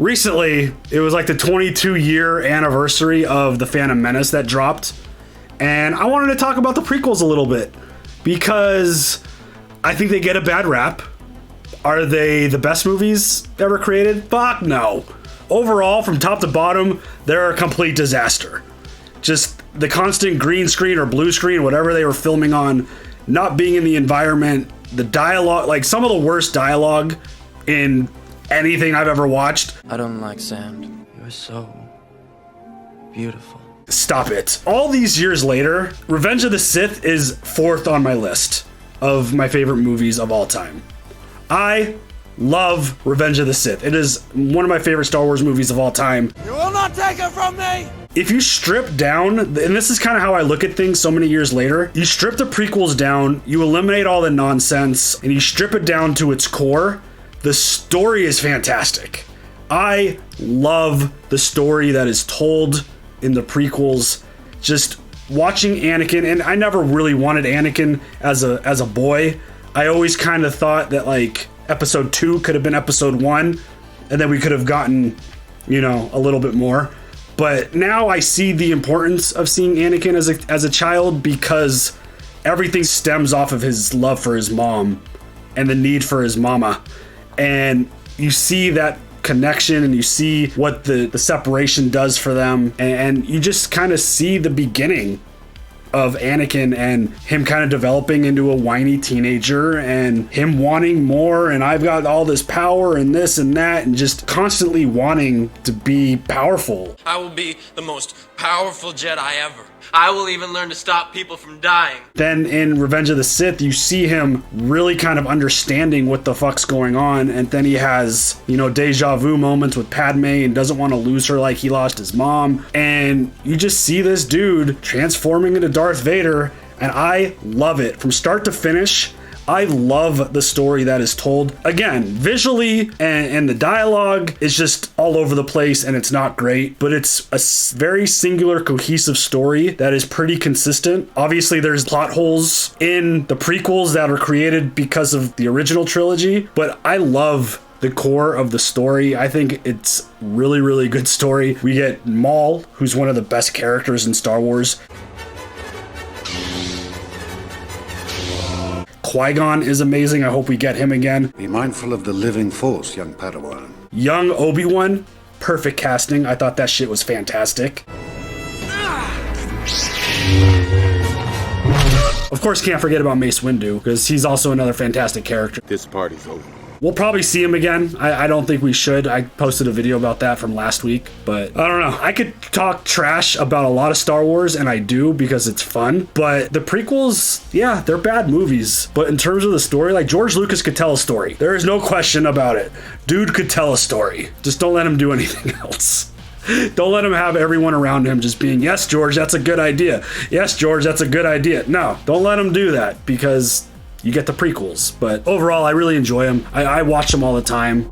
Recently, it was like the 22-year anniversary of The Phantom Menace that dropped, and I wanted to talk about the prequels a little bit because I think they get a bad rap. Are they the best movies ever created? Fuck no. Overall, from top to bottom, they're a complete disaster. Just the constant green screen or blue screen, whatever they were filming on, not being in the environment, the dialogue, like some of the worst dialogue in anything I've ever watched. I don't like sand. You're so beautiful. Stop it. All these years later, Revenge of the Sith is fourth on my list of my favorite movies of all time. I love Revenge of the Sith. It is one of my favorite Star Wars movies of all time. You will not take it from me! If you strip down, and this is kind of how I look at things so many years later, you strip the prequels down, you eliminate all the nonsense, and you strip it down to its core, the story is fantastic. I love the story that is told in the prequels. Just watching Anakin, and I never really wanted Anakin as a boy. I always kind of thought that like episode 2 could have been episode 1, and then we could have gotten, you know, a little bit more. But now I see the importance of seeing Anakin as a child because everything stems off of his love for his mom and the need for his mama. And you see that connection and you see what the separation does for them. And you just kind of see the beginning of Anakin and him kind of developing into a whiny teenager and him wanting more, and I've got all this power and this and that, and just constantly wanting to be powerful. I will be the most powerful Jedi ever. I will even learn to stop people from dying. Then in Revenge of the Sith, you see him really kind of understanding what the fuck's going on, and then he has, you know, deja vu moments with Padme and doesn't want to lose her like he lost his mom, and you just see this dude transforming into Darth Vader, and I love it from start to finish. I love the story that is told. Again, visually and the dialogue is just all over the place and it's not great, but it's a very singular, cohesive story that is pretty consistent. Obviously, there's plot holes in the prequels that are created because of the original trilogy, but I love the core of the story. I think it's really, really good story. We get Maul, who's one of the best characters in Star Wars. Qui-Gon is amazing. I hope we get him again. Be mindful of the living force, young Padawan. Young Obi-Wan, perfect casting. I thought that shit was fantastic. Of course, can't forget about Mace Windu, because he's also another fantastic character. This party's over. We'll probably see him again. I don't think we should. I posted a video about that from last week, but I don't know. I could talk trash about a lot of Star Wars, and I do because it's fun, but the prequels, yeah, they're bad movies. But in terms of the story, like George Lucas could tell a story. There is no question about it. Dude could tell a story. Just don't let him do anything else. Don't let him have everyone around him just being, yes, George, that's a good idea. Yes, George, that's a good idea. No, don't let him do that because you get the prequels. But overall, I really enjoy them. I watch them all the time.